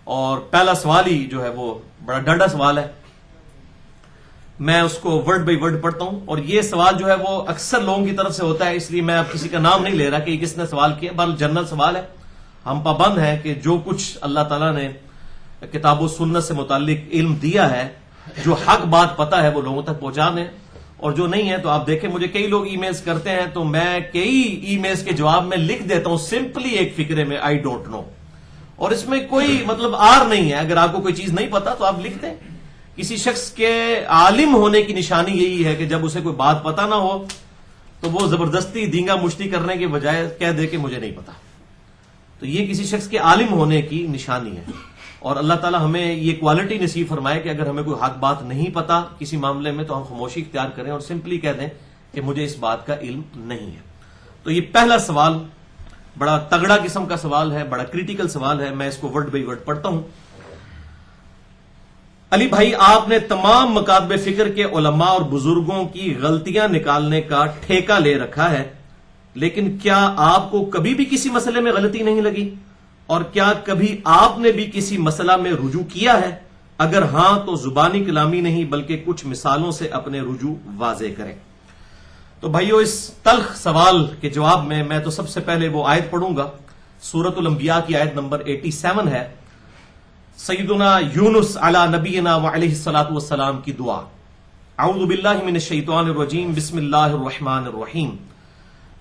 اور پہلا سوال ہی جو ہے وہ بڑا ڈنڈا سوال ہے. میں اس کو ورڈ بائی ورڈ پڑھتا ہوں، اور یہ سوال جو ہے وہ اکثر لوگوں کی طرف سے ہوتا ہے، اس لیے میں اب کسی کا نام نہیں لے رہا کہ یہ کس نے سوال کیا. بہرحال جنرل سوال ہے. ہم پابند ہیں کہ جو کچھ اللہ تعالیٰ نے کتاب و سنت سے متعلق علم دیا ہے، جو حق بات پتا ہے وہ لوگوں تک پہنچا دیں، اور جو نہیں ہے تو آپ دیکھیں مجھے کئی لوگ ای میلز کرتے ہیں تو میں کئی ای میلز کے جواب میں لکھ دیتا ہوں سمپلی ایک فقرے میں آئی ڈونٹ نو، اور اس میں کوئی مطلب آر نہیں ہے. اگر آپ کو کوئی چیز نہیں پتا تو آپ لکھ دیں. کسی شخص کے عالم ہونے کی نشانی یہی ہے کہ جب اسے کوئی بات پتا نہ ہو تو وہ زبردستی دینگا مشتی کرنے کے بجائے کہہ دے کہ مجھے نہیں پتا. تو یہ کسی شخص کے عالم ہونے کی نشانی ہے، اور اللہ تعالیٰ ہمیں یہ کوالٹی نصیب فرمائے کہ اگر ہمیں کوئی حق بات نہیں پتا کسی معاملے میں تو ہم خاموشی اختیار کریں اور سمپلی کہہ دیں کہ مجھے اس بات کا علم نہیں ہے. تو یہ پہلا سوال بڑا تگڑا قسم کا سوال ہے، بڑا کریٹیکل سوال ہے. میں اس کو ورڈ بائی ورڈ پڑھتا ہوں. علی بھائی، آپ نے تمام مکاتب فکر کے علماء اور بزرگوں کی غلطیاں نکالنے کا ٹھیکہ لے رکھا ہے، لیکن کیا آپ کو کبھی بھی کسی مسئلے میں غلطی نہیں لگی؟ اور کیا کبھی آپ نے بھی کسی مسئلہ میں رجوع کیا ہے؟ اگر ہاں تو زبانی کلامی نہیں بلکہ کچھ مثالوں سے اپنے رجوع واضح کریں. تو بھائیو، اس تلخ سوال کے جواب میں تو سب سے پہلے وہ آیت پڑھوں گا. سورۃ الانبیاء کی آیت نمبر 87 ہے. سیدنا یونس علی نبینا وعلیہ الصلوۃ والسلام کی دعا. اعوذ باللہ من الشیطان الرجیم، بسم اللہ الرحمن الرحیم.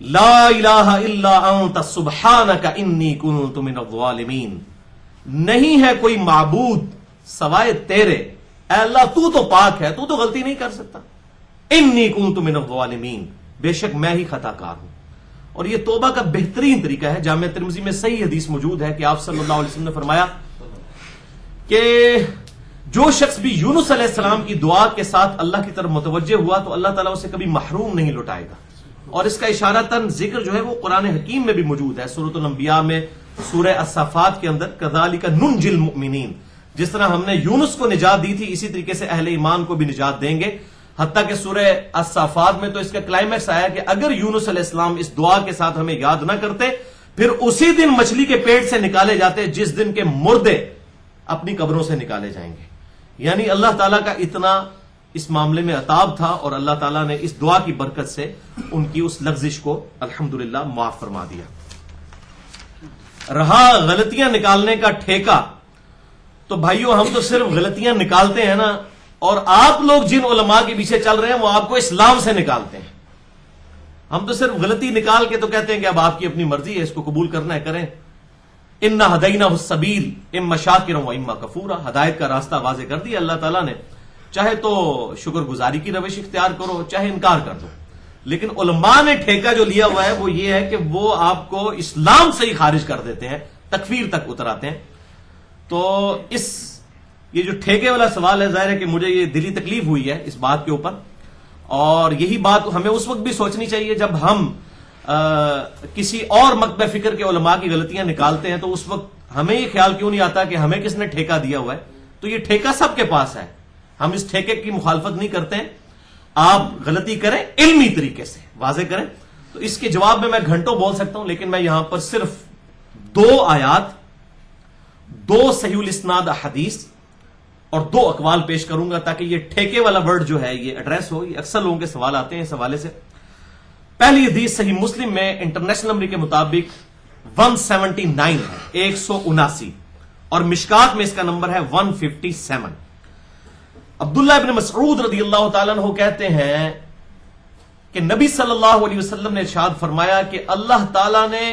لا الہ الا انت سبحانک انی کنت من الظالمین. نہیں ہے کوئی معبود سوائے تیرے، اے اللہ تو پاک ہے، تو غلطی نہیں کر سکتا. انی کنت من الظالمین، بے شک میں ہی خطا کار ہوں. اور یہ توبہ کا بہترین طریقہ ہے. جامع ترمذی میں صحیح حدیث موجود ہے کہ آپ صلی اللہ علیہ وسلم نے فرمایا کہ جو شخص بھی یونس علیہ السلام کی دعا کے ساتھ اللہ کی طرف متوجہ ہوا تو اللہ تعالیٰ اسے کبھی محروم نہیں لوٹائے گا. اور اس کا اشارتاً ذکر جو ہے وہ قرآن حکیم میں بھی موجود ہے. سورۃ الانبیاء میں سورہ الصافات کے اندر کذالک ننجی المؤمنین، جس طرح ہم نے یونس کو نجات دی تھی اسی طریقے سے اہل ایمان کو بھی نجات دیں گے. حتیٰ کہ سورہ الصافات میں تو اس کا کلائمیکس آیا کہ اگر یونس علیہ السلام اس دعا کے ساتھ ہمیں یاد نہ کرتے پھر اسی دن مچھلی کے پیٹ سے نکالے جاتے جس دن کے مردے اپنی قبروں سے نکالے جائیں گے. یعنی اللہ تعالیٰ کا اتنا اس معاملے میں عطاب تھا، اور اللہ تعالیٰ نے اس دعا کی برکت سے ان کی اس لغزش کو الحمدللہ معاف فرما دیا. رہا غلطیاں نکالنے کا ٹھیکہ، تو بھائیو ہم تو صرف غلطیاں نکالتے ہیں نا، اور آپ لوگ جن علماء کے پیچھے چل رہے ہیں وہ آپ کو اسلام سے نکالتے ہیں. ہم تو صرف غلطی نکال کے تو کہتے ہیں کہ اب آپ کی اپنی مرضی ہے، اس کو قبول کرنا ہے کریں. انا ہدیناہ السبیل اما شاکرا و اما کفورا. ہدایت کا راستہ واضح کر دیا اللہ تعالیٰ نے، چاہے تو شکر گزاری کی روش اختیار کرو چاہے انکار کر دو. لیکن علماء نے ٹھیکہ جو لیا ہوا ہے وہ یہ ہے کہ وہ آپ کو اسلام سے ہی خارج کر دیتے ہیں، تکفیر تک اتراتے ہیں. تو یہ جو ٹھیکے والا سوال ہے، ظاہر ہے کہ مجھے یہ دلی تکلیف ہوئی ہے اس بات کے اوپر، اور یہی بات ہمیں اس وقت بھی سوچنی چاہیے جب ہم کسی اور مکتب فکر کے علماء کی غلطیاں نکالتے ہیں تو اس وقت ہمیں یہ خیال کیوں نہیں آتا کہ ہمیں کس نے ٹھیکہ دیا ہوا ہے. تو یہ ٹھیکہ سب کے پاس ہے، ہم اس ٹھیکے کی مخالفت نہیں کرتے ہیں. آپ غلطی کریں علمی طریقے سے واضح کریں. تو اس کے جواب میں گھنٹوں بول سکتا ہوں، لیکن میں یہاں پر صرف 2 آیات، 2 صحیح الاسناد احادیث اور 2 اقوال پیش کروں گا تاکہ یہ ٹھیکے والا ورڈ جو ہے یہ ایڈریس ہو. یہ اکثر لوگوں کے سوال آتے ہیں اس حوالے سے. پہلی حدیث صحیح مسلم میں انٹرنیشنل نمبر کے مطابق 179 ہے، 179، اور مشکات میں اس کا نمبر ہے 157. عبداللہ ابن مسعود رضی اللہ تعالیٰ عنہ کہتے ہیں کہ نبی صلی اللہ علیہ وسلم نے ارشاد فرمایا کہ اللہ تعالیٰ نے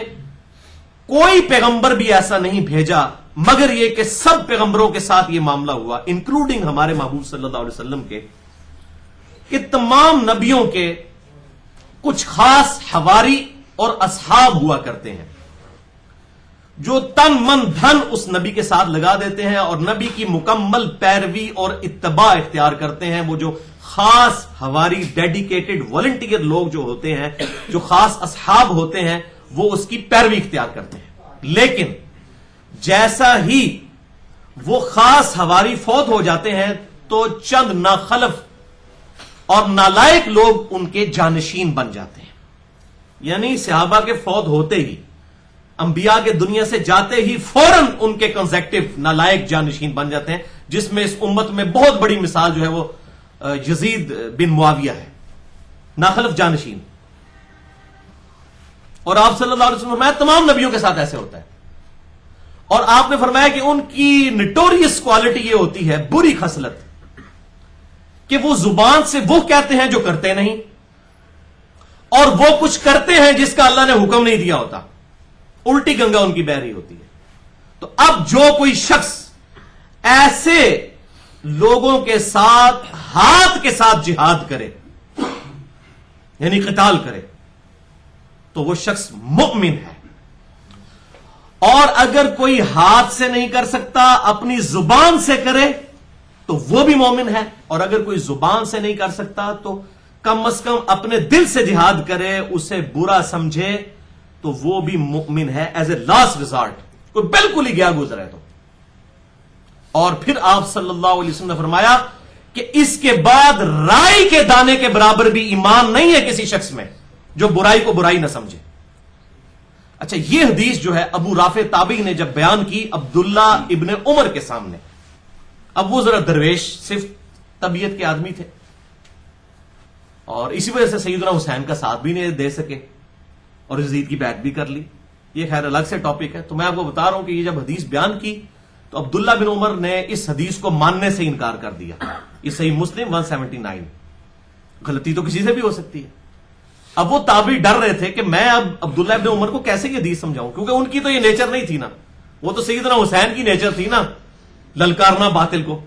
کوئی پیغمبر بھی ایسا نہیں بھیجا مگر یہ کہ سب پیغمبروں کے ساتھ یہ معاملہ ہوا، انکلوڈنگ ہمارے محبوب صلی اللہ علیہ وسلم کے، کہ تمام نبیوں کے کچھ خاص حواری اور اصحاب ہوا کرتے ہیں جو تن من دھن اس نبی کے ساتھ لگا دیتے ہیں اور نبی کی مکمل پیروی اور اتباع اختیار کرتے ہیں. وہ جو خاص حواری ڈیڈیکیٹڈ والنٹیئر لوگ جو ہوتے ہیں، جو خاص اصحاب ہوتے ہیں، وہ اس کی پیروی اختیار کرتے ہیں. لیکن جیسا ہی وہ خاص حواری فوت ہو جاتے ہیں تو چند ناخلف اور نالائق لوگ ان کے جانشین بن جاتے ہیں. یعنی صحابہ کے فوت ہوتے ہی انبیاء کے دنیا سے جاتے ہی فوراً ان کے کنزیکٹو نالائق جانشین بن جاتے ہیں، جس میں اس امت میں بہت بڑی مثال جو ہے وہ یزید بن معاویہ ہے، ناخلف جانشین. اور آپ صلی اللہ علیہ وسلم نے فرمایا تمام نبیوں کے ساتھ ایسے ہوتا ہے. اور آپ نے فرمایا کہ ان کی نٹوریس کوالٹی یہ ہوتی ہے، بری خصلت، کہ وہ زبان سے وہ کہتے ہیں جو کرتے نہیں، اور وہ کچھ کرتے ہیں جس کا اللہ نے حکم نہیں دیا ہوتا. الٹی گنگا ان کی بہ رہی ہوتی ہے. تو اب جو کوئی شخص ایسے لوگوں کے ساتھ ہاتھ کے ساتھ جہاد کرے، یعنی قتال کرے، تو وہ شخص مؤمن ہے. اور اگر کوئی ہاتھ سے نہیں کر سکتا، اپنی زبان سے کرے تو وہ بھی مومن ہے. اور اگر کوئی زبان سے نہیں کر سکتا تو کم از کم اپنے دل سے جہاد کرے، اسے برا سمجھے، تو وہ بھی مؤمن ہے ایز اے لاسٹ ریزارٹ، کوئی بالکل ہی گیا گزرا ہے تو. اور پھر آپ صلی اللہ علیہ وسلم نے فرمایا کہ اس کے بعد رائی کے دانے کے برابر بھی ایمان نہیں ہے کسی شخص میں جو برائی کو برائی نہ سمجھے. اچھا، یہ حدیث جو ہے ابو رافع تابعی نے جب بیان کی عبداللہ ابن عمر کے سامنے، اب وہ ذرا درویش صرف طبیعت کے آدمی تھے، اور اسی وجہ سے سیدنا حسین کا ساتھ بھی نہیں دے سکے اور یزید کی بیعت بھی کر لی. یہ خیر الگ سے ٹاپک ہے. تو میں آپ کو بتا رہا ہوں کہ یہ جب حدیث بیان کی تو عبداللہ بن عمر نے اس حدیث کو ماننے سے انکار کر دیا. یہ صحیح مسلم 179. غلطی تو کسی سے بھی ہو سکتی ہے. اب وہ تابعی ڈر رہے تھے کہ میں اب عبداللہ بن عمر کو کیسے یہ حدیث سمجھاؤں، کیونکہ ان کی تو یہ نیچر نہیں تھی نا، وہ تو سیدنا حسین کی نیچر تھی نا، للکارنا باطل کو.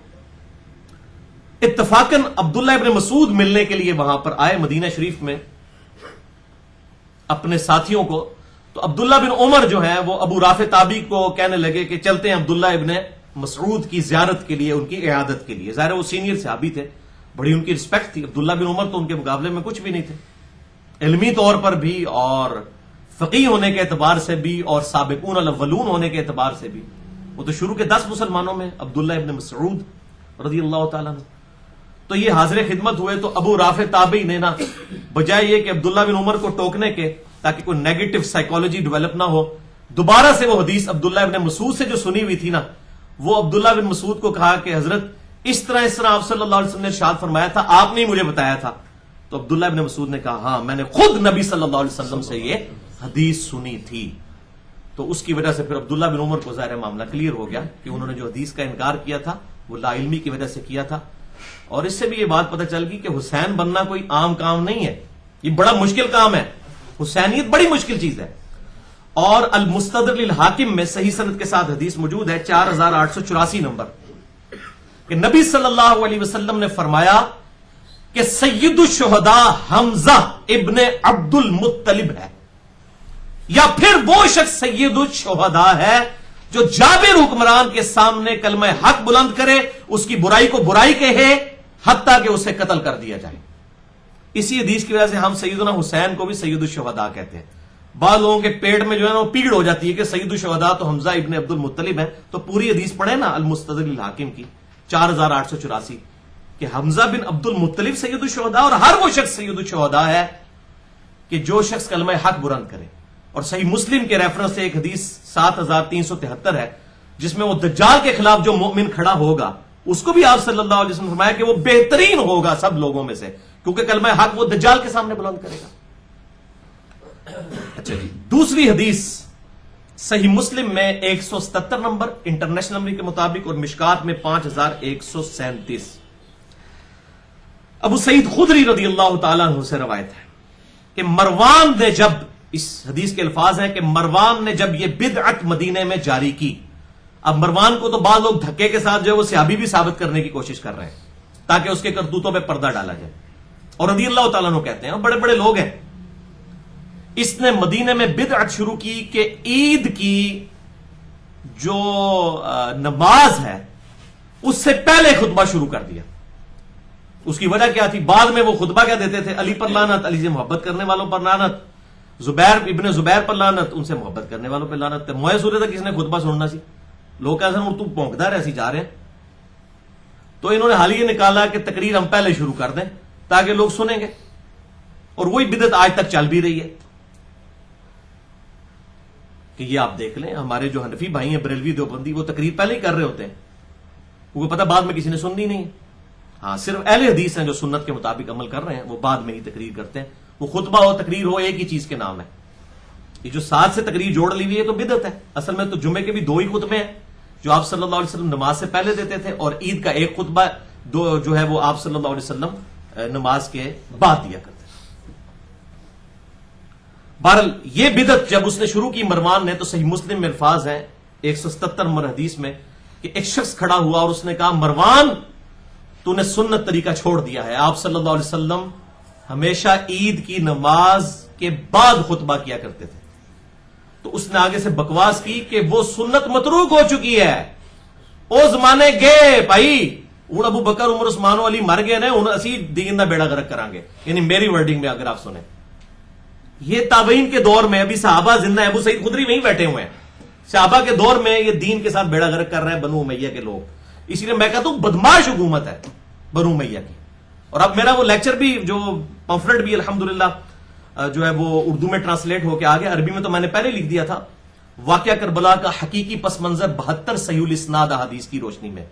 اتفاقاً عبداللہ ابن مسعود ملنے کے لیے وہاں پر آئے مدینہ شریف میں اپنے ساتھیوں کو. تو عبداللہ بن عمر جو ہے وہ ابو رافع تابعی کو کہنے لگے کہ چلتے ہیں عبداللہ ابن مسعود کی زیارت کے لیے، ان کی عیادت کے لیے. ظاہر وہ سینئر صحابی تھے، بڑی ان کی رسپیکٹ تھی. عبداللہ بن عمر تو ان کے مقابلے میں کچھ بھی نہیں تھے، علمی طور پر بھی اور فقیہ ہونے کے اعتبار سے بھی اور سابقون الاولون ہونے کے اعتبار سے بھی. وہ تو شروع کے 10 مسلمانوں میں عبداللہ ابن مسعود رضی اللہ تعالیٰ عنہ. تو یہ حاضر خدمت ہوئے. تو ابو رافع تابعی نے نا بجائے یہ کہ عبداللہ بن عمر کو ٹوکنے کے تاکہ کوئی نیگیٹو سائیکالوجی ڈیولپ نہ ہو، دوبارہ سے وہ حدیث عبداللہ ابن مسعود سے جو سنی ہوئی تھی نا، وہ عبداللہ بن مسعود کو کہا کہ حضرت اس طرح آپ صلی اللہ علیہ وسلم نے ارشاد فرمایا تھا، آپ نے مجھے بتایا تھا. تو عبداللہ ابن مسعود نے کہا ہاں میں نے خود نبی صلی اللہ علیہ وسلم سے یہ حدیث سنی تھی. تو اس کی وجہ سے پھر عبداللہ بن عمر کو ظاہر معاملہ کلیئر ہو گیا کہ انہوں نے جو حدیث کا انکار کیا تھا وہ لا علمی کی وجہ سے کیا تھا. اور اس سے بھی یہ بات پتہ چل گئی کہ حسین بننا کوئی عام کام نہیں ہے، یہ بڑا مشکل کام ہے. حسینیت بڑی مشکل چیز ہے. اور المستدرک للحاکم میں صحیح سند کے ساتھ حدیث موجود ہے 4884 نمبر، کہ نبی صلی اللہ علیہ وسلم نے فرمایا کہ سید الشہداء حمزہ ابن عبد المطلب ہے، یا پھر وہ شخص سید الشہداء ہے جو جابر حکمران کے سامنے کلمہ حق بلند کرے، اس کی برائی کو برائی کہے، حتیٰ کہ اسے قتل کر دیا جائے. اسی حدیث کی وجہ سے ہم سیدنا حسین کو بھی سید الشہداء کہتے ہیں. بعض لوگوں کے پیٹ میں جو ہے نا وہ پیڑ ہو جاتی ہے کہ سید الشہداء تو حمزہ ابن عبد المطلب ہے. تو پوری حدیث پڑھے نا المستدرک للحاکم کی 4884، کہ حمزہ بن عبد المطلب سید الشہداء، اور ہر وہ شخص سید الشہداء ہے کہ جو شخص کلمہ حق بلند کرے. اور صحیح مسلم کے ریفرنس سے ایک حدیث 7373 ہے جس میں وہ دجال کے خلاف جو مومن کھڑا ہوگا اس کو بھی آپ صلی اللہ علیہ وسلم نے فرمایا کہ وہ بہترین ہوگا سب لوگوں میں سے، کیونکہ کلمہ حق وہ دجال کے سامنے بلند کرے گا. اچھا جی، دوسری حدیث صحیح مسلم میں 177 نمبر انٹرنیشنل نمبر کے مطابق، اور مشکات میں 5137. ابو سعید خدری رضی اللہ تعالیٰ عنہ سے روایت ہے کہ مروان نے جب، اس حدیث کے الفاظ ہیں کہ مروان نے جب یہ بدعت مدینے میں جاری کی. اب مروان کو تو بعض لوگ دھکے کے ساتھ جو ہے وہ صحابی بھی ثابت کرنے کی کوشش کر رہے ہیں تاکہ اس کے کرتوتوں پہ پردہ ڈالا جائے، اور رضی اللہ تعالیٰ عنہ کہتے ہیں بڑے بڑے لوگ ہیں. اس نے مدینے میں بدعت شروع کی کہ عید کی جو نماز ہے اس سے پہلے خطبہ شروع کر دیا. اس کی وجہ کیا تھی؟ بعد میں وہ خطبہ کیا دیتے تھے؟ علی پر لعنت، علی سے محبت کرنے والوں پر لعنت، زبیر ابن زبیر پر لعنت، ان سے محبت کرنے والوں پر لعنت. موئے سورے تک کس نے خطبہ سننا سی؟ لوگ کہتے ہیں تو پونکدار ایسی جا رہے ہیں. تو انہوں نے حال یہ نکالا کہ تقریر ہم پہلے شروع کر دیں تاکہ لوگ سنیں گے، اور وہی بدعت آج تک چل بھی رہی ہے. کہ یہ آپ دیکھ لیں ہمارے جو حنفی بھائی ہیں بریلوی دیوبندی وہ تقریر پہلے ہی کر رہے ہوتے ہیں، وہ پتہ بعد میں کسی نے سننی نہیں. ہاں صرف اہل حدیث ہیں جو سنت کے مطابق عمل کر رہے ہیں، وہ بعد میں ہی تقریر کرتے ہیں. وہ خطبہ ہو تقریر ہو ایک ہی چیز کے نام ہے. یہ جو ساتھ سے تقریر جوڑ لی ہوئی ہے تو بدعت ہے. اصل میں تو جمعے کے بھی 2 ہی خطبے ہیں جو آپ صلی اللہ علیہ وسلم نماز سے پہلے دیتے تھے، اور عید کا ایک خطبہ جو ہے وہ آپ صلی اللہ علیہ وسلم نماز کے بعد دیا کرتے تھے. بہرحال یہ بدعت جب اس نے شروع کی مروان نے، تو صحیح مسلم میں الفاظ ہیں 177 نمبر حدیث میں کہ ایک شخص کھڑا ہوا اور اس نے کہا مروان تو نے سنت طریقہ چھوڑ دیا ہے. آپ صلی اللہ علیہ وسلم ہمیشہ عید کی نماز کے بعد خطبہ کیا کرتے تھے. تو اس نے آگے سے بکواس کی کہ وہ سنت متروک ہو چکی ہے، او زمانے گئے بھائی، ہوں ابو بکر عمر عثمان و علی مر گئے نے، ہوں اسی دین دا بیڑا غرق کریں گے. یعنی میری ورڈنگ میں اگر آپ سنیں، یہ تابعین کے دور میں ابھی صحابہ زندہ ہیں، ابو سعید خدری وہیں بیٹھے ہوئے ہیں، صحابہ کے دور میں یہ دین کے ساتھ بیڑا غرق کر رہے ہیں بنو امیہ کے لوگ. اسی لیے میں کہتا ہوں بدماش حکومت ہے بنو امیہ کی. اور اب میرا وہ لیکچر بھی جو پمفلٹ بھی الحمدللہ جو ہے وہ اردو میں ٹرانسلیٹ ہو کے آ گیا. عربی میں تو میں نے پہلے لکھ دیا تھا، واقعہ کربلا کا حقیقی پس منظر 72 صحیح الاسناد احادیث کی روشنی میں.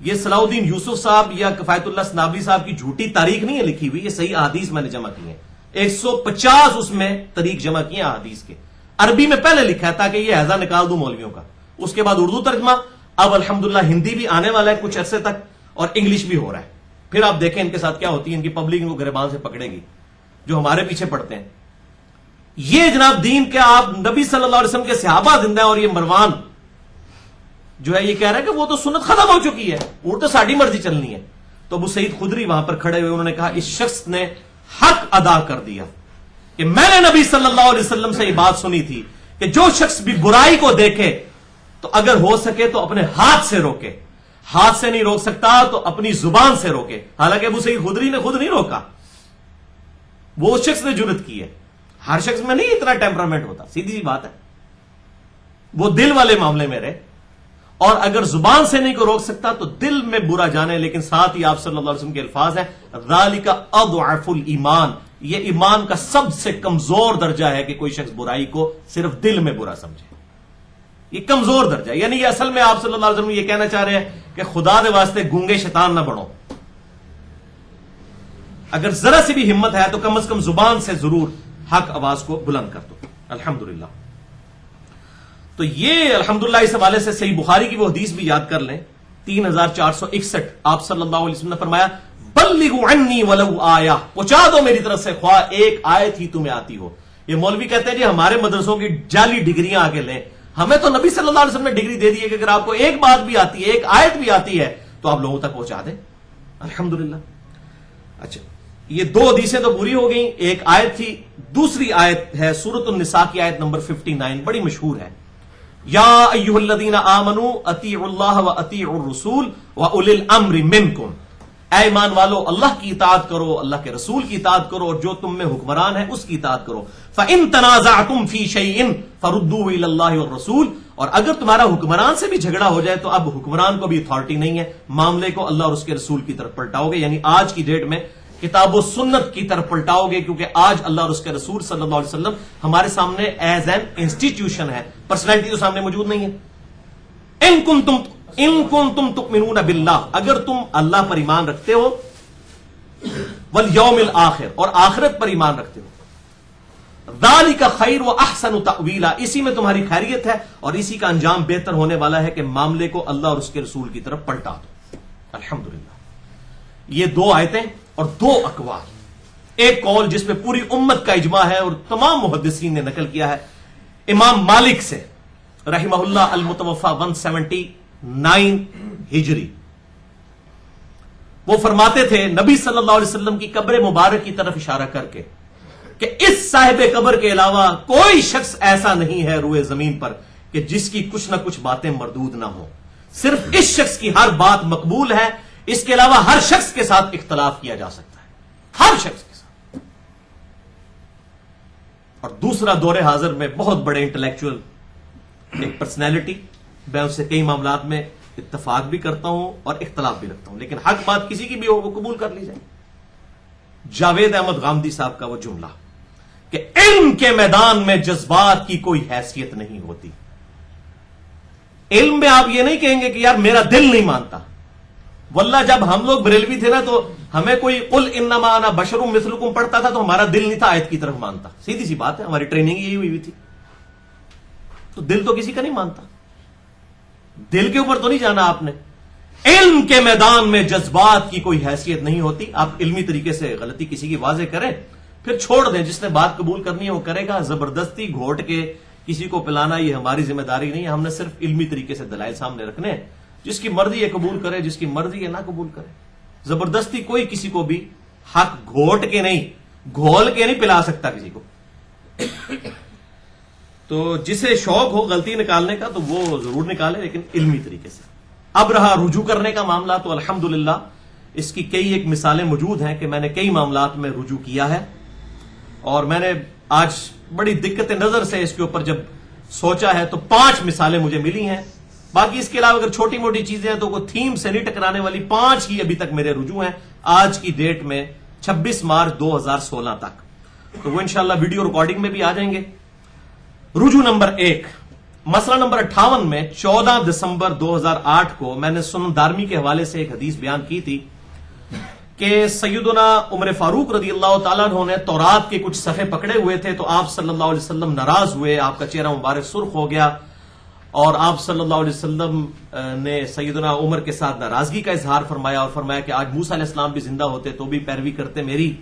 یہ صلاح الدین یوسف صاحب یا کفایت اللہ سنابلی صاحب کی جھوٹی تاریخ نہیں ہے لکھی ہوئی، یہ صحیح احادیث میں نے جمع کی ہیں. 150 اس میں طریق جمع کیے احادیث کے، عربی میں پہلے لکھا ہے تاکہ یہ حیضہ نکال دوں مولویوں کا. اس کے بعد اردو ترجمہ، اب الحمدللہ ہندی بھی آنے والا ہے کچھ عرصے تک، اور انگلش بھی ہو رہا ہے. پھر آپ دیکھیں ان کے ساتھ کیا ہوتی ہے، ان کی پبلک ان کو گریبان سے پکڑے گی جو ہمارے پیچھے پڑتے ہیں. یہ جناب دین کے آپ نبی صلی اللہ علیہ وسلم کے صحابہ زندہ ہیں، اور یہ مروان جو ہے یہ کہہ رہا ہے کہ وہ تو سنت ختم ہو چکی ہے، وہ تو ساڑھی مرضی چلنی ہے. تو ابو سعید خدری وہاں پر کھڑے ہوئے، انہوں نے کہا اس شخص نے حق ادا کر دیا کہ میں نے نبی صلی اللہ علیہ وسلم سے یہ بات سنی تھی کہ جو شخص بھی برائی کو دیکھے تو اگر ہو سکے تو اپنے ہاتھ سے روکے، ہاتھ سے نہیں روک سکتا تو اپنی زبان سے روکے. حالانکہ ابو سعید خدری نے خود نہیں روکا، وہ اس شخص نے جرت کی ہے. ہر شخص میں نہیں اتنا ٹیمپرامنٹ ہوتا، سیدھی سی بات ہے. وہ دل والے معاملے میں رہے، اور اگر زبان سے نہیں کو روک سکتا تو دل میں برا جانے. لیکن ساتھ ہی آپ صلی اللہ علیہ وسلم کے الفاظ ہیں ذالک اضعف الایمان، یہ ایمان کا سب سے کمزور درجہ ہے کہ کوئی شخص برائی کو صرف دل میں برا سمجھے. یہ کمزور درجہ ہے. یعنی یہ اصل میں آپ صلی اللہ علیہ وسلم یہ کہنا چاہ رہے ہیں کہ خدا دے واسطے گونگے شیطان نہ بنو، اگر ذرا سی بھی ہمت ہے تو کم از کم زبان سے ضرور حق آواز کو بلند کر دو. الحمدللہ. تو یہ الحمدللہ اس حوالے سے صحیح بخاری کی وہ حدیث بھی یاد کر لیں 3461. آپ صلی اللہ علیہ وسلم نے فرمایا بلغوا عنی ولو آیہ، پہنچا دو میری طرف سے خواہ ایک آیت ہی تمہیں آتی ہو. یہ مولوی کہتے ہیں جی ہمارے مدرسوں کی جعلی ڈگریاں آگے لیں، ہمیں تو نبی صلی اللہ علیہ وسلم نے ڈگری دے دی ہے کہ اگر آپ کو ایک بات بھی آتی ہے، ایک آیت بھی آتی ہے تو آپ لوگوں تک پہنچا دیں. الحمدللہ. اچھا یہ 2 حدیثیں تو پوری ہو گئیں، ایک آیت تھی. دوسری آیت ہے سورۃ النساء کی آیت نمبر 59، بڑی مشہور ہے. یا ایھا الذین آمنوا اطیعوا اللہ واطیعوا الرسول واولی الامر منکم، اے ایمان والو اللہ کی اطاعت کرو، اللہ کے رسول کی اطاعت کرو، اور جو تم میں حکمران ہے اس کی اطاعت کرو. فَإِن تَنَازَعْتُمْ فِي شَيْءٍ فَرُدُّوهُ إِلَى اللَّهِ وَالرَّسُولِ، اور اگر تمہارا حکمران سے بھی جھگڑا ہو جائے تو اب حکمران کو بھی اتھارٹی نہیں ہے، معاملے کو اللہ اور اس کے رسول کی طرف پلٹاؤ گے. یعنی آج کی ڈیٹ میں کتاب و سنت کی طرف پلٹاؤ گے، کیونکہ آج اللہ اور اس کے رسول صلی اللہ علیہ وسلم ہمارے سامنے ایز این انسٹیٹیوشن ہے، پرسنالٹی تو سامنے موجود نہیں ہے. ان کنتم تؤمنون باللہ، اگر تم اللہ پر ایمان رکھتے ہو، والیوم الآخر، اور آخرت پر ایمان رکھتے ہو، ذالک خیر و احسن تأویلا، اسی میں تمہاری خیریت ہے اور اسی کا انجام بہتر ہونے والا ہے کہ معاملے کو اللہ اور اس کے رسول کی طرف پلٹا دو. الحمدللہ. یہ 2 آیتیں اور 2 اقوال. ایک قول جس پہ پوری امت کا اجماع ہے اور تمام محدثین نے نقل کیا ہے، امام مالک سے رحمہ اللہ المتوفى 179 ہجری. وہ فرماتے تھے نبی صلی اللہ علیہ وسلم کی قبر مبارک کی طرف اشارہ کر کے کہ اس صاحب قبر کے علاوہ کوئی شخص ایسا نہیں ہے روئے زمین پر کہ جس کی کچھ نہ کچھ باتیں مردود نہ ہوں. صرف اس شخص کی ہر بات مقبول ہے، اس کے علاوہ ہر شخص کے ساتھ اختلاف کیا جا سکتا ہے، ہر شخص کے ساتھ. اور دوسرا دور حاضر میں بہت بڑے انٹلیکچوئل ایک پرسنالٹی، میں اس سے کئی معاملات میں اتفاق بھی کرتا ہوں اور اختلاف بھی رکھتا ہوں، لیکن حق بات کسی کی بھی ہو وہ قبول کر لی جائے. جاوید احمد غامدی صاحب کا وہ جملہ کہ علم کے میدان میں جذبات کی کوئی حیثیت نہیں ہوتی. علم میں آپ یہ نہیں کہیں گے کہ یار میرا دل نہیں مانتا. واللہ جب ہم لوگ بریلوی تھے نا تو ہمیں کوئی قل انما انا بشر مثلکم پڑھتا تھا تو ہمارا دل نہیں تھا آیت کی طرف مانتا. سیدھی سی بات ہے, ہماری ٹریننگ یہی ہوئی تھی. تو دل تو کسی کا نہیں مانتا, دل کے اوپر تو نہیں جانا آپ نے. علم کے میدان میں جذبات کی کوئی حیثیت نہیں ہوتی. آپ علمی طریقے سے غلطی کسی کی واضح کریں پھر چھوڑ دیں, جس نے بات قبول کرنی ہے وہ کرے گا. زبردستی گھوٹ کے کسی کو پلانا یہ ہماری ذمہ داری نہیں ہے. ہم نے صرف علمی طریقے سے دلائل سامنے رکھنے ہیں. جس کی مرضی یہ قبول کرے, جس کی مرضی یہ نہ قبول کرے. زبردستی کوئی کسی کو بھی حق گھوٹ کے نہیں, گھول کے نہیں پلا سکتا کسی کو. تو جسے شوق ہو غلطی نکالنے کا تو وہ ضرور نکالے, لیکن علمی طریقے سے. اب رہا رجوع کرنے کا معاملہ, تو الحمدللہ اس کی کئی ایک مثالیں موجود ہیں کہ میں نے کئی معاملات میں رجوع کیا ہے. اور میں نے آج بڑی دقت نظر سے اس کے اوپر جب سوچا ہے تو 5 مثالیں مجھے ملی ہیں. باقی اس کے علاوہ اگر چھوٹی موٹی چیزیں ہیں تو کوئی تھیم سے نہیں ٹکرانے والی 5 ہی ابھی تک میرے رجوع ہیں آج کی ڈیٹ میں 26 مارچ 2016 تک. تو وہ انشاءاللہ ویڈیو ریکارڈنگ میں بھی آ جائیں گے. رجوع نمبر 1, مسئلہ نمبر 58 میں 14 دسمبر 2008 کو میں نے سنن دارمی کے حوالے سے ایک حدیث بیان کی تھی کہ سیدنا عمر فاروق رضی اللہ تعالیٰ عنہ نے تورات کے کچھ صفحے پکڑے ہوئے تھے, تو آپ صلی اللہ علیہ وسلم ناراض ہوئے, آپ کا چہرہ مبارک سرخ ہو گیا, اور آپ صلی اللہ علیہ وسلم نے سیدنا عمر کے ساتھ ناراضگی کا اظہار فرمایا اور فرمایا کہ آج موسیٰ علیہ السلام بھی زندہ ہوتے تو بھی پیروی کرتے میری.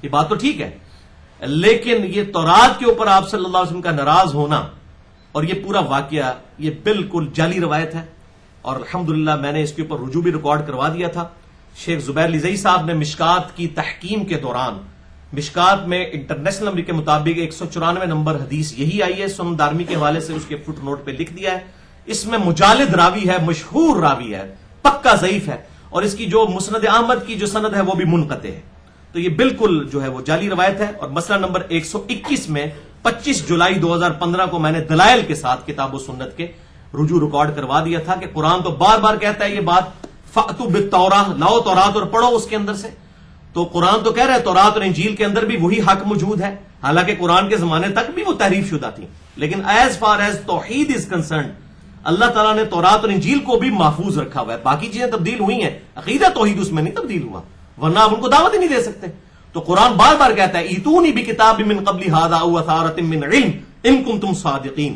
یہ بات تو ٹھیک ہے, لیکن یہ تورات کے اوپر آپ صلی اللہ علیہ وسلم کا ناراض ہونا اور یہ پورا واقعہ یہ بالکل جعلی روایت ہے. اور الحمدللہ میں نے اس کے اوپر رجوع بھی ریکارڈ کروا دیا تھا. شیخ زبیر لزئی صاحب نے مشکات کی تحکیم کے دوران, مشکات میں انٹرنیشنل نمبر کے مطابق 194 نمبر حدیث یہی آئی ہے, سنن دارمی کے حوالے سے اس کے فٹ نوٹ پہ لکھ دیا ہے. اس میں مجالد راوی ہے, مشہور راوی ہے, پکا ضعیف ہے, اور اس کی جو مسند احمد کی جو سند ہے وہ بھی منقطع ہے. تو یہ بالکل جو ہے وہ جعلی روایت ہے. اور مسئلہ نمبر 121 میں 25 جولائی 2015 کو میں نے دلائل کے ساتھ کتاب و سنت کے رجوع ریکارڈ کروا دیا تھا کہ قرآن تو بار بار کہتا ہے یہ بات, فَأْتُوا بِالتَّوْرَاةِ, لاؤ تورات اور پڑھو اس کے اندر سے. تو قرآن تو کہہ رہا ہے تورات اور انجیل کے اندر بھی وہی حق موجود ہے, حالانکہ قرآن کے زمانے تک بھی وہ تحریف شدہ تھی, لیکن ایز فار ایز توحید از کنسرنڈ اللہ تعالیٰ نے تورات اور انجیل کو بھی محفوظ رکھا ہوا ہے. باقی چیزیں تبدیل ہوئی ہیں, عقیدہ توحید اس میں نہیں تبدیل ہوا, ورنہ آپ ان کو دعوت ہی نہیں دے سکتے. تو قرآن بار بار کہتا ہے ایتونی بکتاب من قبل ھذا او اثارۃ من علم ان کنتم صادقین,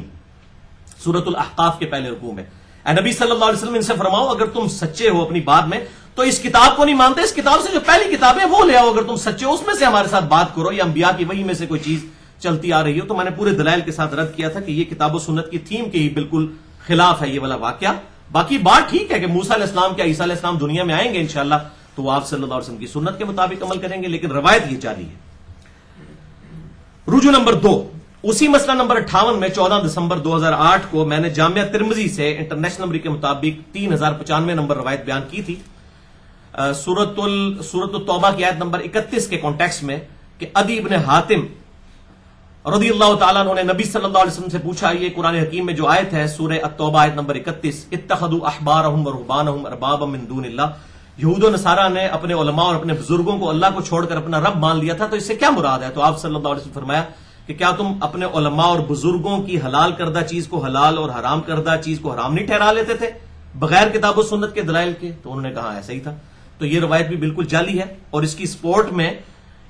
سورۃ الاحقاف کے پہلے رکوع میں. اے نبی صلی اللہ علیہ وسلم ان سے فرماؤ اگر تم سچے ہو اپنی بات میں تو اس کتاب کو نہیں مانتے, اس کتاب سے جو پہلی کتاب ہے وہ لے آؤ. اگر تم سچے ہو اس میں سے ہمارے ساتھ بات کرو, یا انبیاء کی وحی میں سے کوئی چیز چلتی آ رہی ہو. تو میں نے پورے دلائل کے ساتھ رد کیا تھا کہ یہ کتاب و سنت کی تھیم کے ہی بالکل خلاف ہے یہ والا واقعہ. باقی بات ٹھیک ہے کہ موسیٰ علیہ السلام کیا عیسیٰ علیہ السلام دنیا میں آئیں گے انشاءاللہ تو وہ آپ صلی اللہ علیہ وسلم کی سنت کے مطابق عمل کریں گے, لیکن روایت یہ جعلی ہے. رجوع نمبر 2, اسی مسئلہ نمبر 58 میں 14 دسمبر 2008 کو میں نے جامعہ ترمذی سے انٹرنیشنل نمبر کے مطابق 3095 نمبر روایت بیان کی تھی سورۃ التوبہ کی آیت نمبر 31 کے کانٹیکسٹ میں کہ عدی ابن حاتم رضی اللہ تعالیٰ عنہ نے نبی صلی اللہ علیہ وسلم سے پوچھا, یہ قرآن حکیم میں جو آیت ہے سورہ التوبہ آیت نمبر 31, اتخذوا احبارهم ورهبانهم اربابا من دون اللہ, یہود و نصارہ نے اپنے علماء اور اپنے بزرگوں کو اللہ کو چھوڑ کر اپنا رب مان لیا تھا, تو اس سے کیا مراد ہے؟ تو آپ صلی اللہ علیہ وسلم فرمایا کہ کیا تم اپنے علماء اور بزرگوں کی حلال کردہ چیز کو حلال اور حرام کردہ چیز کو حرام نہیں ٹھہرا لیتے تھے بغیر کتاب و سنت کے دلائل کے؟ تو انہوں نے کہا ایسا ہی تھا. تو یہ روایت بھی بالکل جعلی ہے, اور اس کی سپورٹ میں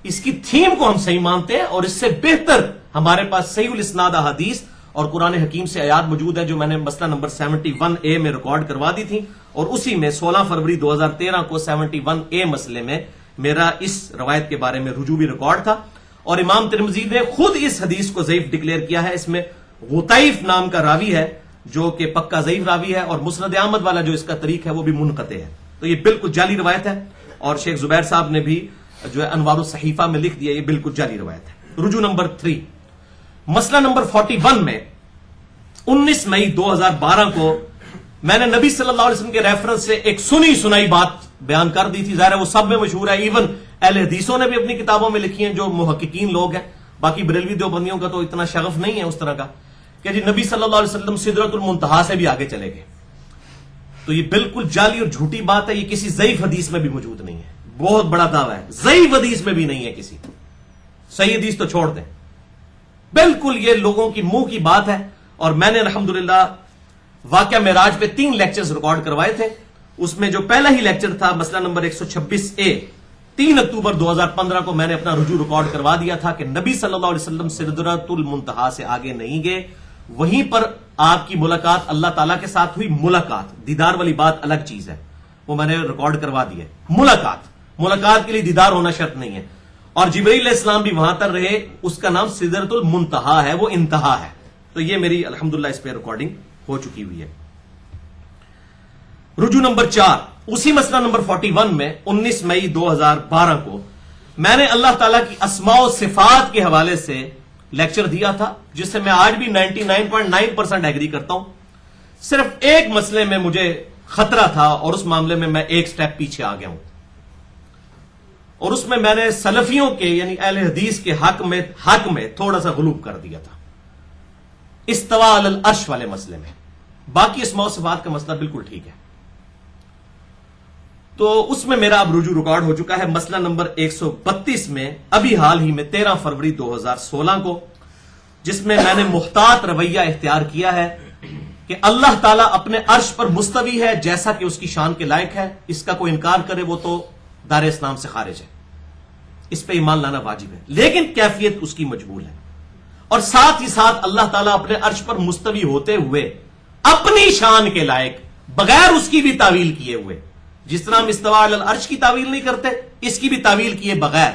اس کی تھیم کو ہم صحیح مانتے ہیں, اور اس سے بہتر ہمارے پاس صحیح الاسناد احادیث اور قرآن حکیم سے آیات موجود ہے جو میں نے مسئلہ نمبر 71A میں ریکارڈ کروا دی تھی, اور اسی میں 16 فروری 2013 کو 71A مسئلے میں میرا اس روایت کے بارے میں رجوع بھی ریکارڈ تھا. اور امام ترمذی نے خود اس حدیث کو ضعیف ڈکلیئر کیا ہے. اس میں غطیف نام کا راوی ہے جو کہ پکا ضعیف راوی ہے, اور مسند احمد والا جو اس کا طریق ہے وہ بھی منقطع ہے. تو یہ بالکل جعلی روایت ہے, اور شیخ زبیر صاحب نے بھی جو ہے انوار الصحیفہ میں لکھ دیا یہ بالکل جعلی روایت ہے. رجوع نمبر 3, مسئلہ نمبر 41 میں 19 مئی 2012 کو میں نے نبی صلی اللہ علیہ وسلم کے ریفرنس سے ایک سنی سنائی بات بیان کر دی تھی. ظاہر ہے وہ سب میں مشہور ہے, ایون اہل حدیثوں نے بھی اپنی کتابوں میں لکھی ہیں جو محققین لوگ ہیں. باقی بریلوی دیوبندیوں کا تو اتنا شغف نہیں ہے اس طرح کا کہ جی نبی صلی اللہ علیہ وسلم سدرۃ المنتہا سے بھی آگے چلے گئے. تو یہ بالکل جعلی اور جھوٹی بات ہے, یہ کسی ضعیف حدیث میں بھی موجود نہیں ہے. بہت بڑا دعویٰ ہے, ضعیف حدیث میں بھی نہیں ہے کسی. صحیح حدیث تو چھوڑ دیں, بالکل یہ لوگوں کی منہ کی بات ہے. اور میں نے الحمدللہ واقعہ معراج پہ 3 لیکچرز ریکارڈ کروائے تھے. اس میں جو پہلا ہی لیکچر تھا مسئلہ نمبر 126A 3 اکتوبر 2015 کو میں نے اپنا رجوع ریکارڈ کروا دیا تھا کہ نبی صلی اللہ علیہ وسلم سدرۃ المنتہا سے آگے نہیں گئے. وہیں پر آپ کی ملاقات اللہ تعالیٰ کے ساتھ ہوئی. ملاقات دیدار والی بات الگ چیز ہے, وہ میں نے ریکارڈ کروا دی ہے. ملاقات کے لیے دیدار ہونا شرط نہیں ہے. اور جبرائیل علیہ السلام بھی وہاں تک رہے, اس کا نام سدرۃ المنتہا ہے, وہ انتہا ہے. تو یہ میری الحمدللہ اس پہ ریکارڈنگ ہو چکی ہوئی ہے. رجوع نمبر 4 اسی مسئلہ نمبر 41 میں 19 مئی 2012 کو میں نے اللہ تعالیٰ کی اسماء و صفات کے حوالے سے لیکچر دیا تھا, جس سے میں آج بھی 99.9% ایگری کرتا ہوں. صرف ایک مسئلے میں مجھے خطرہ تھا اور اس معاملے میں ایک سٹیپ پیچھے آ گیا ہوں, اور اس میں نے سلفیوں کے یعنی اہل حدیث کے حق میں تھوڑا سا غلوب کر دیا تھا استواء علی العرش والے مسئلے میں. باقی اسماء و صفات کا مسئلہ بالکل ٹھیک ہے. تو اس میں میرا اب رجوع ریکارڈ ہو چکا ہے مسئلہ نمبر 132 میں ابھی حال ہی میں 13 فروری 2016 کو, جس میں نے محتاط رویہ اختیار کیا ہے کہ اللہ تعالیٰ اپنے عرش پر مستوی ہے جیسا کہ اس کی شان کے لائق ہے. اس کا کوئی انکار کرے وہ تو دار اسلام سے خارج ہے, اس پہ ایمان لانا واجب ہے, لیکن کیفیت اس کی مجہول ہے. اور ساتھ ہی ساتھ اللہ تعالیٰ اپنے عرش پر مستوی ہوتے ہوئے اپنی شان کے لائق بغیر اس کی بھی تعویل کیے ہوئے, جس طرح ہم استواء علی العرش کی تعویل نہیں کرتے, اس کی بھی تعویل کیے بغیر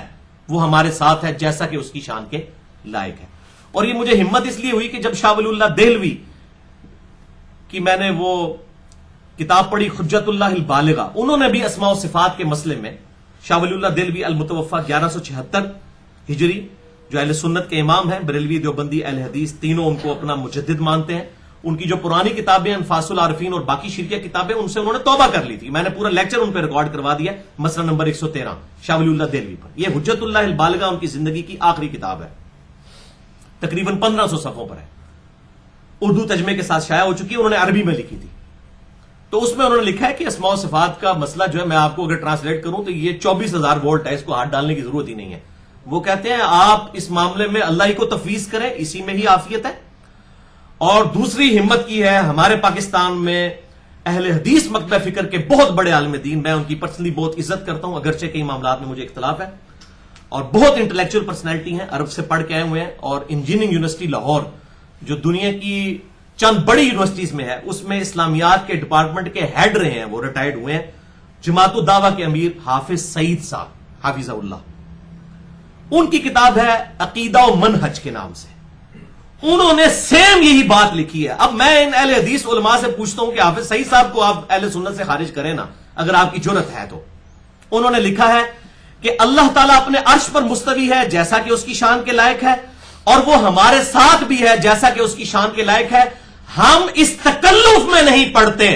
وہ ہمارے ساتھ ہے جیسا کہ اس کی شان کے لائق ہے. اور یہ مجھے ہمت اس لیے ہوئی کہ جب شاہ ولی اللہ دہلوی کی میں نے وہ کتاب پڑھی حجت اللہ البالغہ, انہوں نے بھی اسماء و صفات کے مسئلے میں شاہ ولی اللہ دہلوی المتوفی 1176 ہجری جو اہل سنت کے امام ہیں, بریلوی دیوبندی اہل حدیث تینوں ان کو اپنا مجدد مانتے ہیں. ان کی جو پرانی کتابیں انفاس العارفین اور باقی شرکیہ کتابیں ان سے انہوں نے توبہ کر لی تھی. میں نے پورا لیکچر ان پہ ریکارڈ کروا دیا مسئلہ نمبر 113 شاہ ولی اللہ دہلوی پر. یہ حجت اللہ البالغہ ان کی زندگی کی آخری کتاب ہے, تقریباً 1500 صفحوں پر ہے, اردو ترجمے کے ساتھ شائع ہو چکی ہے, انہوں نے عربی میں لکھی تھی. تو اس میں انہوں نے لکھا ہے کہ اسماء و صفات کا مسئلہ جو ہے, میں آپ کو اگر ٹرانسلیٹ کروں تو یہ 24,000 وولٹ ہے, اس کو ہاتھ ڈالنے کی ضرورت ہی نہیں ہے. وہ کہتے ہیں آپ اس معاملے میں اللہ ہی کو تفویض کریں, اسی میں ہی عافیت ہے. اور دوسری ہمت کی ہے ہمارے پاکستان میں اہل حدیث مکتبہ فکر کے بہت بڑے عالم دین, میں ان کی پرسنلی بہت عزت کرتا ہوں, اگرچہ کئی معاملات میں مجھے اختلاف ہے, اور بہت انٹلیکچوئل پرسنالٹی ہیں, عرب سے پڑھ کے آئے ہوئے ہیں, اور انجینئرنگ یونیورسٹی لاہور جو دنیا کی چند بڑی یونیورسٹیز میں ہے اس میں اسلامیات کے ڈپارٹمنٹ کے ہیڈ رہے ہیں, وہ ریٹائرڈ ہوئے ہیں. جماعت الدعوہ کے امیر حافظ سعید صاحب حافظہ اللہ, ان کی کتاب ہے عقیدہ و منہج کے نام سے, انہوں نے سیم یہی بات لکھی ہے. اب میں ان اہل حدیث علماء سے پوچھتا ہوں کہ حافظ سعید صاحب کو آپ اہل سنت سے خارج کریں نا اگر آپ کی جرت ہے تو. انہوں نے لکھا ہے کہ اللہ تعالیٰ اپنے عرش پر مستوی ہے جیسا کہ اس کی شان کے لائق ہے, اور وہ ہمارے ساتھ بھی ہے جیسا کہ اس کی شان کے لائق ہے. ہم اس تکلف میں نہیں پڑتے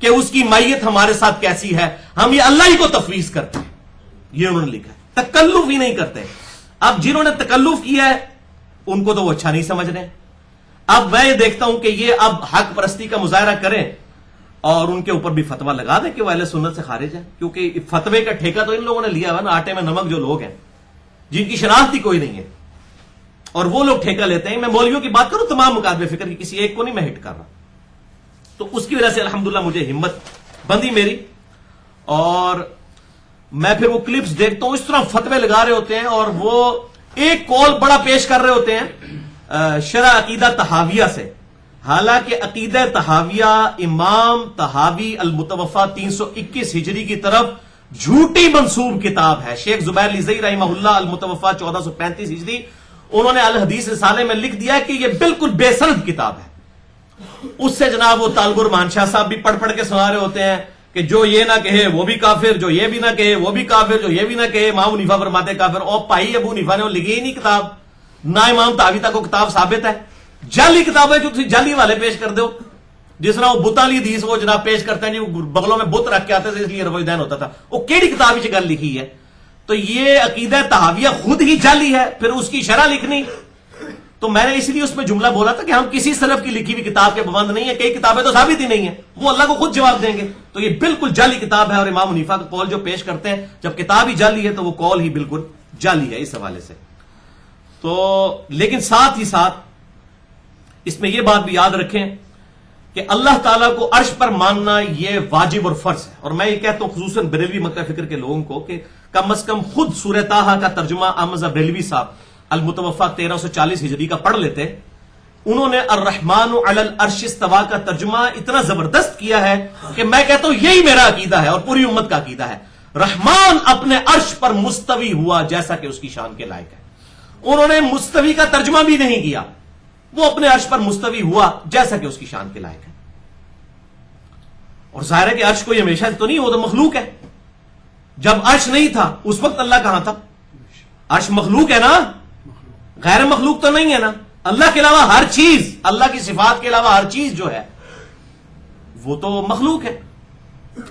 کہ اس کی مائیت ہمارے ساتھ کیسی ہے, ہم یہ اللہ ہی کو تفویض کرتے ہیں. یہ انہوں نے لکھا ہے, تکلف ہی نہیں کرتے. اب جنہوں نے تکلف کیا ہے ان کو تو وہ اچھا نہیں سمجھ رہے. اب میں یہ دیکھتا ہوں کہ یہ اب حق پرستی کا مظاہرہ کریں اور ان کے اوپر بھی فتویٰ لگا دیں کہ وہ اہل سنت سے خارج ہے, کیونکہ فتوے کا ٹھیکہ تو ان لوگوں نے لیا ہوا نا, آٹے میں نمک جو لوگ ہیں جن کی شناخت ہی کوئی نہیں ہے, اور وہ لوگ ٹھیکہ لیتے ہیں. میں مولویوں کی بات کروں, تمام مکاتب فکر کی, کسی ایک کو نہیں میں ہٹ کر رہا. تو اس کی وجہ سے الحمدللہ مجھے ہمت بندی میری, اور میں پھر وہ کلپس دیکھتا ہوں, اس طرح فتوے لگا رہے ہوتے ہیں, اور وہ ایک کال بڑا پیش کر رہے ہوتے ہیں شرح عقیدہ طحاویہ سے. حالانکہ عقیدہ طحاویہ امام طحاوی المتوفی 321 ہجری کی طرف جھوٹی منسوب کتاب ہے. شیخ زبیر لیزئی رحمہ اللہ المتوفی 1435 ہجری, انہوں نے الحدیث رسالے میں لکھ دیا کہ یہ بالکل بے سند کتاب ہے. اس سے جناب وہ طالب الرحمان شاہ صاحب بھی پڑھ پڑھ کے سنا رہے ہوتے ہیں کہ جو یہ نہ کہے وہ بھی کافر, جو یہ بھی نہ کہے وہ بھی کافر, جو یہ بھی نہ کہے امام حنیفہ فرماتے کافر. اور بھائی ابو حنیفہ نے لکھی ہی نہیں کتاب, نہ امام طحاوی تک کو کتاب ثابت ہے. جعلی کتاب ہے جو تھی جعلی والے پیش کر دو, جس طرح وہ بتالی حدیث وہ جناب پیش کرتے ہیں جی, بغلوں میں بت رکھ کے آتے تھے اس لیے رفع دین ہوتا تھا. وہ کیڑی کتاب ہی گل لکھی ہے. تو یہ عقیدہ طحاویہ خود ہی جعلی ہے, پھر اس کی شرح لکھنی. تو میں نے اس لیے اس میں جملہ بولا تھا کہ ہم کسی سلف کی لکھی ہوئی کتاب کے پابند نہیں ہے, کئی کتابیں تو ثابت ہی نہیں ہیں, وہ اللہ کو خود جواب دیں گے. تو یہ بالکل جعلی کتاب ہے, اور امام حنیفہ کا قول جو پیش کرتے ہیں جب کتاب ہی جعلی ہے تو وہ قول ہی بالکل جعلی ہے اس حوالے سے. تو لیکن ساتھ ہی ساتھ اس میں یہ بات بھی یاد رکھیں کہ اللہ تعالیٰ کو عرش پر ماننا یہ واجب اور فرض ہے. اور میں یہ کہتا ہوں خصوصاً بریلوی مکہ فکر کے لوگوں کو کہ کم از کم خود سورہ طٰہٰ کا ترجمہ احمد بریلوی صاحب المتوفا 1340 ہجری کا پڑھ لیتے. انہوں نے الرحمن علی العرش استویٰ کا ترجمہ اتنا زبردست کیا ہے کہ میں کہتا ہوں یہی میرا عقیدہ ہے اور پوری امت کا عقیدہ ہے. رحمان اپنے عرش پر مستوی ہوا جیسا کہ اس کی شان کے لائق ہے. انہوں نے مستوی کا ترجمہ بھی نہیں کیا, وہ اپنے عرش پر مستوی ہوا جیسا کہ اس کی شان کے لائق ہے. اور ظاہر ہے کہ عرش کوئی ہمیشہ تو نہیں, وہ تو مخلوق ہے. جب عرش نہیں تھا اس وقت اللہ کہاں تھا؟ عرش مخلوق ہے نا, غیر مخلوق تو نہیں ہے نا. اللہ کے علاوہ ہر چیز, اللہ کی صفات کے علاوہ ہر چیز جو ہے وہ تو مخلوق ہے.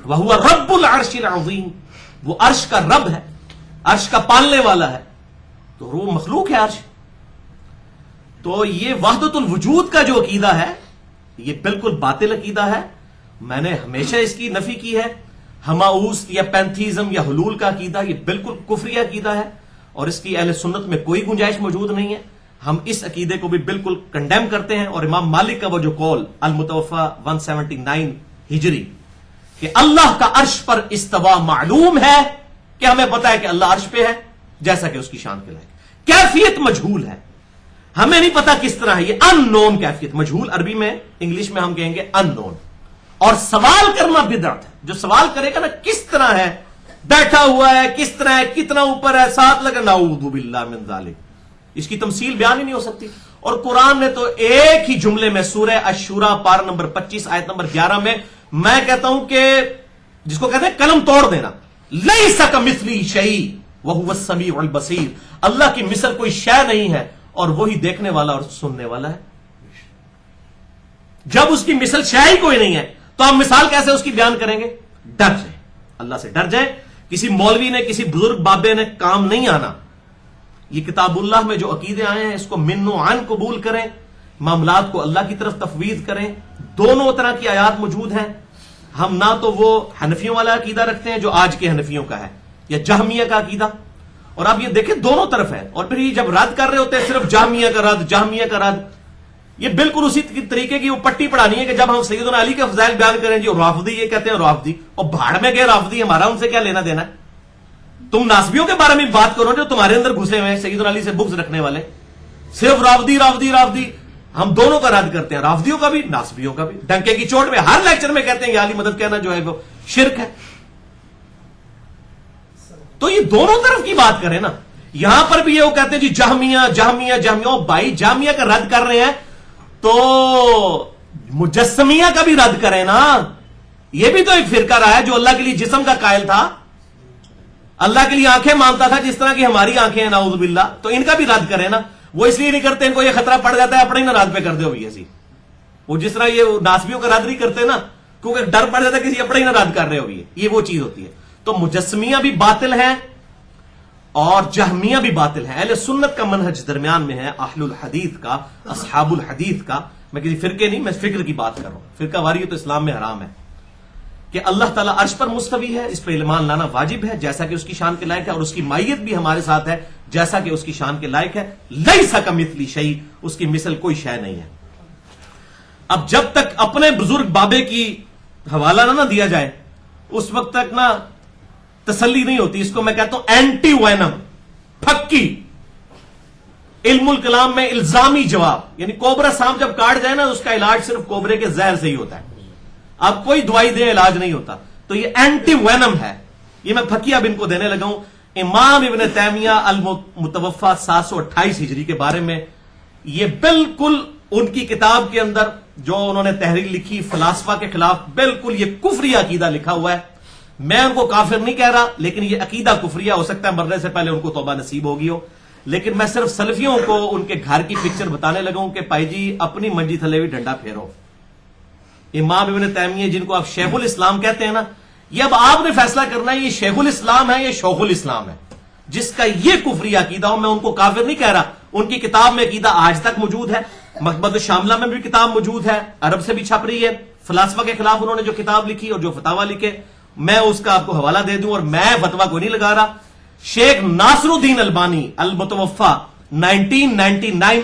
وَهُوَ رَبُّ الْعَرْشِ الْعَظِيمِ, وہ عرش کا رب ہے, عرش کا پالنے والا ہے, تو وہ مخلوق ہے عرش. تو یہ وحدت الوجود کا جو عقیدہ ہے یہ بالکل باطل عقیدہ ہے. میں نے ہمیشہ اس کی نفی کی ہے. ہماؤست یا پینتھیزم یا حلول کا عقیدہ یہ بالکل کفری عقیدہ ہے اور اس کی اہل سنت میں کوئی گنجائش موجود نہیں ہے. ہم اس عقیدے کو بھی بالکل کنڈیم کرتے ہیں. اور امام مالک کا وہ جو قول المتوفا 179 ہجری کہ اللہ کا عرش پر استوا معلوم ہے, کہ ہمیں پتا ہے کہ اللہ عرش پہ ہے جیسا کہ اس کی شان کے لائق. کیفیت مجہول ہے, ہمیں نہیں پتا کس طرح ہے, یہ ان نون کیفیت. مجہول عربی میں, انگلش میں ہم کہیں گے ان نون. اور سوال کرنا بدعت ہے. جو سوال کرے گا نا کس طرح ہے, بیٹھا ہوا ہے, کس طرح ہے, کتنا اوپر ہے, ساتھ لگا, نعوذ باللہ من ذالک, اس کی تمثیل بیان ہی نہیں ہو سکتی. اور قرآن نے تو ایک ہی جملے میں سورہ الشورى پارہ نمبر 25 آیت نمبر 11 میں کہتا ہوں کہ جس کو کہتے ہیں قلم توڑ دینا, لیس کمثلہ شیء وہو السمیع البصیر, اللہ کی مثل کوئی شے نہیں ہے اور وہی دیکھنے والا اور سننے والا ہے. جب اس کی مثل شے ہی کوئی نہیں ہے تو آپ مثال کیسے اس کی بیان کریں گے؟ ڈر جائیں, اللہ سے ڈر جائیں. کسی مولوی نے, کسی بزرگ بابے نے کام نہیں آنا. یہ کتاب اللہ میں جو عقیدے آئے ہیں اس کو من و عن قبول کریں, معاملات کو اللہ کی طرف تفویض کریں. دونوں طرح کی آیات موجود ہیں. ہم نہ تو وہ حنفیوں والا عقیدہ رکھتے ہیں جو آج کے حنفیوں کا ہے, یا جہمیہ کا عقیدہ. اور آپ یہ دیکھیں دونوں طرف ہے. اور پھر یہ جب رد کر رہے ہوتے ہیں صرف جہمیہ کا رد, جہمیہ کا رد, یہ بالکل اسی طریقے کی وہ پٹی پڑھانی ہے کہ جب ہم سیدنا علی کے فضائل بیان کریں جی رافضی یہ کہتے ہیں رافضی, اور بھاڑ میں گئے رافضی, ہمارا ان سے کیا لینا دینا ہے. تم ناسبیوں کے بارے میں بات کرو جو تمہارے اندر گھسے ہوئے ہیں سیدنا علی سے بغض رکھنے والے, صرف رافضی رافضی رافضی. ہم دونوں کا رد کرتے ہیں, رافضیوں کا بھی ناسبیوں کا بھی. ڈنکے کی چوٹ میں ہر لیکچر میں کہتے ہیں یا علی مدد کہنا جو ہے وہ شرک ہے. تو یہ دونوں طرف کی بات کریں نا. یہاں پر بھی یہ وہ کہتے ہیں جی جہمیہ جہمیہ جہمیہ. بھائی جہمیہ کا رد کر رہے ہیں تو مجسمیہ کا بھی رد کریں نا. یہ بھی تو ایک فرقہ رہا ہے جو اللہ کے لیے جسم کا قائل تھا, اللہ کے لیے آنکھیں مانتا تھا جس طرح کی ہماری آنکھیں ہیں نعوذ باللہ. تو ان کا بھی رد کریں نا. وہ اس لیے نہیں کرتے, ان کو یہ خطرہ پڑ جاتا ہے اپنے ہی نہ رد پہ کر دے ہوئی ایسی. وہ جس طرح یہ ناسبیوں کا رد نہیں کرتے نا کیونکہ ڈر پڑ جاتا ہے کسی اپنے ہی نہ رد کر رہے ہوئی, یہ وہ چیز ہوتی ہے. تو مجسمیہ بھی باطل ہیں اور جہمیہ بھی باطل ہیں. اہل سنت کا منہج درمیان میں ہے, اہل الحدیث کا, اصحاب الحدیث کا. میں کسی فرقے نہیں, میں فکر کی بات کر رہا ہوں. فرقہ واری تو اسلام میں حرام ہے کہ اللہ تعالیٰ عرش پر مستوی ہے, اس پہ ایمان لانا واجب ہے جیسا کہ اس کی شان کے لائق ہے, اور اس کی مائیت بھی ہمارے ساتھ ہے جیسا کہ اس کی شان کے لائق ہے. لیس کمثلہ شیء, اس کی مثل کوئی شے نہیں ہے. اب جب تک اپنے بزرگ بابے کی حوالہ نہ دیا جائے اس وقت تک نا تسلی نہیں ہوتی. اس کو میں کہتا ہوں اینٹی وینم, پھکی. علم الکلام میں الزامی جواب, یعنی کوبرا سانپ جب کاٹ جائے نا اس کا علاج صرف کوبرے کے زہر سے ہی ہوتا ہے, اب کوئی دوائی دے علاج نہیں ہوتا. تو یہ اینٹی وینم ہے, یہ میں پھکی اب ان کو دینے لگا ہوں. امام ابن تیمیہ المتوفا 728 ہجری کے بارے میں یہ بالکل ان کی کتاب کے اندر جو انہوں نے تحریر لکھی فلاسفہ کے خلاف, بالکل یہ کفری عقیدہ لکھا ہوا ہے. میں ان کو کافر نہیں کہہ رہا لیکن یہ عقیدہ کفریہ, ہو سکتا ہے مرنے سے پہلے ان کو توبہ نصیب ہوگی ہو. لیکن میں صرف سلفیوں کو ان کے گھر کی پکچر بتانے لگا ہوں کہ بھائی جی اپنی منجی تھلے بھی ڈنڈا پھیرو. امام ابن تیمیہ جن کو آپ شیخ الاسلام کہتے ہیں نا, یہ اب آپ نے فیصلہ کرنا ہے یہ شیخ الاسلام ہے یا شوخ الاسلام ہے. جس کا یہ کفری عقیدہ ہو, میں ان کو کافر نہیں کہہ رہا. ان کی کتاب میں عقیدہ آج تک موجود ہے, مکتبۃ الشاملہ میں بھی کتاب موجود ہے, عرب سے بھی چھپ رہی ہے. فلاسفہ کے خلاف انہوں نے جو کتاب لکھی اور جو فتاوی لکھے میں اس کا آپ کو حوالہ دے دوں, اور میں فتویٰ کوئی نہیں لگا رہا. شیخ ناصر الدین البانی المتوفا 1999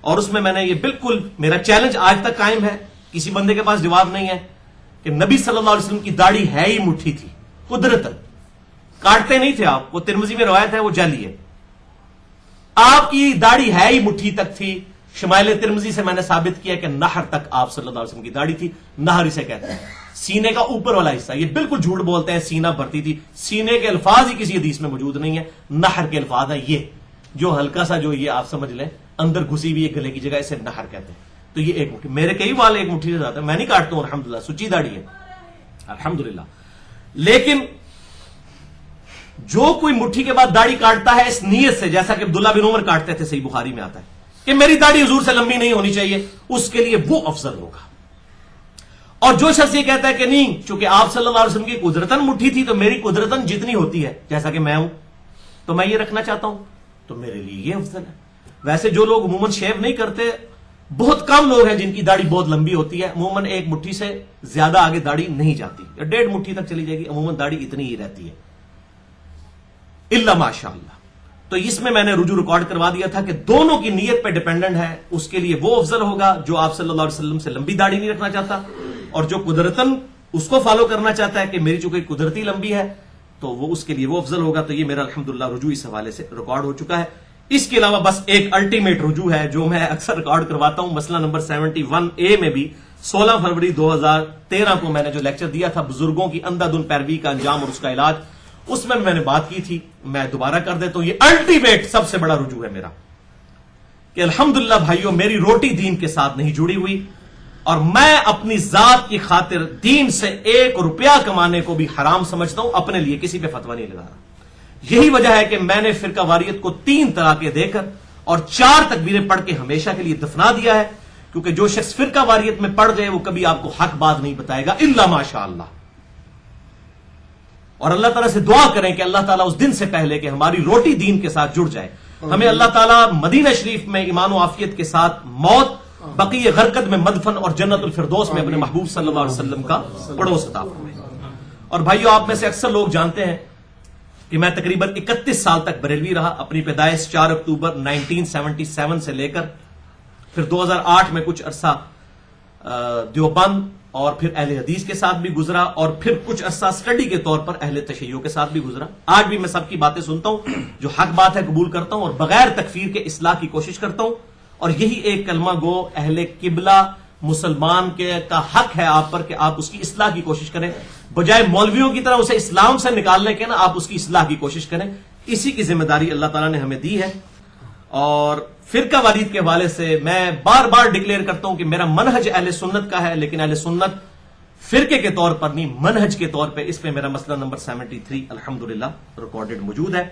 اور اس میں میں نے یہ بالکل میرا چیلنج آج تک قائم ہے، کسی بندے کے پاس جواب نہیں ہے، کہ نبی صلی اللہ علیہ وسلم کی داڑھی ہے ہی مٹھی تھی، قدرتاً کاٹتے نہیں تھے آپ، وہ ترمذی میں روایت ہے، وہ جعلی ہے، آپ کی داڑھی ہے ہی مٹھی تک تھی۔ شمائل ترمذی سے میں نے ثابت کیا کہ نہر تک آپ صلی اللہ علیہ وسلم کی داڑھی تھی، نہر اسے کہتے ہیں، سینے کا اوپر والا حصہ، یہ بالکل جھوٹ بولتے ہیں سینہ بھرتی تھی، سینے کے الفاظ ہی کسی حدیث میں موجود نہیں ہے، نہر کے الفاظ ہیں یہ، جو ہلکا سا جو یہ آپ سمجھ لیں اندر گھسی ہوئی ہے گلے کی جگہ، اسے نہر کہتے ہیں۔ تو یہ ایک مٹھی، میرے کئی وال ایک مٹھی سے زیادہ، میں نہیں کاٹتا ہوں الحمدللہ، سچی داڑھی ہے الحمدللہ، لیکن جو کوئی مٹھی کے بعد داڑھی کاٹتا ہے اس نیت سے، جیسا کہ عبداللہ بن عمر کاٹتے تھے، صحیح بخاری میں آتا ہے کہ میری داڑھی حضور سے لمبی نہیں ہونی چاہیے، اس کے لیے وہ افضل ہوگا۔ اور جو شخص یہ کہتا ہے کہ نہیں، چونکہ آپ صلی اللہ علیہ وسلم کی قدرتاً مٹھی تھی تو میری قدرتاً جتنی ہوتی ہے جیسا کہ میں ہوں تو میں یہ رکھنا چاہتا ہوں، تو میرے لیے یہ افضل ہے۔ ویسے جو لوگ عموماً شیو نہیں کرتے، بہت کم لوگ ہیں جن کی داڑھی بہت لمبی ہوتی ہے، عموماً ایک مٹھی سے زیادہ آگے داڑھی نہیں جاتی، 1.5 مٹھی تک چلی جائے گی، عموماً داڑھی اتنی ہی رہتی ہے، الا ماشاء اللہ۔ تو اس میں نے رجوع ریکارڈ کروا دیا تھا کہ دونوں کی نیت پہ ڈیپینڈنٹ ہے، اس کے لیے وہ افضل ہوگا جو آپ صلی اللہ علیہ وسلم سے لمبی داڑھی نہیں رکھنا چاہتا، اور جو قدرتاً اس کو فالو کرنا چاہتا ہے کہ میری چونکہ قدرتی لمبی ہے تو وہ اس کے لیے وہ افضل ہوگا۔ تو یہ میرا الحمدللہ رجوع اس حوالے سے ریکارڈ ہو چکا ہے۔ اس کے علاوہ بس ایک الٹیمیٹ رجوع ہے جو میں اکثر ریکارڈ کرواتا ہوں، مسئلہ نمبر 71A میں بھی 16 فروری 2013 کو میں نے جو لیکچر دیا تھا بزرگوں کی اندھا دھند پیروی کا انجام اور اس کا علاج، اس میں نے بات کی تھی، میں دوبارہ کر دیتا ہوں۔ یہ الٹیمیٹ سب سے بڑا رجوع ہے میرا کہ الحمدللہ بھائیوں، میری روٹی دین کے ساتھ نہیں جڑی ہوئی، اور میں اپنی ذات کی خاطر دین سے 1 روپیہ کمانے کو بھی حرام سمجھتا ہوں، اپنے لیے کسی پہ فتویٰ نہیں لگا رہا۔ یہی وجہ ہے کہ میں نے فرقہ واریت کو 3 طلاقیں دے کر اور 4 تکبیریں پڑھ کے ہمیشہ کے لیے دفنا دیا ہے، کیونکہ جو شخص فرقہ واریت میں پڑھ جائے وہ کبھی آپ کو حق بات نہیں بتائے گا الا ماشاء اللہ۔ اور اللہ تعالیٰ سے دعا کریں کہ اللہ تعالیٰ اس دن سے پہلے کہ ہماری روٹی دین کے ساتھ جڑ جائے، ہمیں اللہ تعالیٰ مدینہ شریف میں ایمان و عافیت کے ساتھ موت، بقیہ غرقد میں مدفن، اور جنت الفردوس میں اپنے محبوب صلی اللہ علیہ وسلم کا پڑوس عطا فرمائے۔ اور بھائیو، آپ میں سے اکثر لوگ جانتے ہیں کہ میں تقریباً 31 سال تک بریلوی رہا، اپنی پیدائش 4 اکتوبر 1977 سے لے کر پھر 2008 میں کچھ عرصہ دیوبند اور پھر اہل حدیث کے ساتھ بھی گزرا، اور پھر کچھ عرصہ اسٹڈی کے طور پر اہل تشیع کے ساتھ بھی گزرا۔ آج بھی میں سب کی باتیں سنتا ہوں، جو حق بات ہے قبول کرتا ہوں اور بغیر تکفیر کے اصلاح کی کوشش کرتا ہوں، اور یہی ایک کلمہ گو اہل قبلہ مسلمان کا حق ہے آپ پر کہ آپ اس کی اصلاح کی کوشش کریں، بجائے مولویوں کی طرح اسے اسلام سے نکالنے کے نا آپ اس کی اصلاح کی کوشش کریں۔ اسی کی ذمہ داری اللہ تعالیٰ نے ہمیں دی ہے۔ اور فرقہ واریت کے حوالے سے میں بار بار ڈکلیئر کرتا ہوں کہ میرا منہج اہل سنت کا ہے، لیکن اہل سنت فرقے کے طور پر نہیں، منہج کے طور پہ، اس پہ میرا مسئلہ نمبر 73 الحمدللہ ریکارڈڈ موجود ہے۔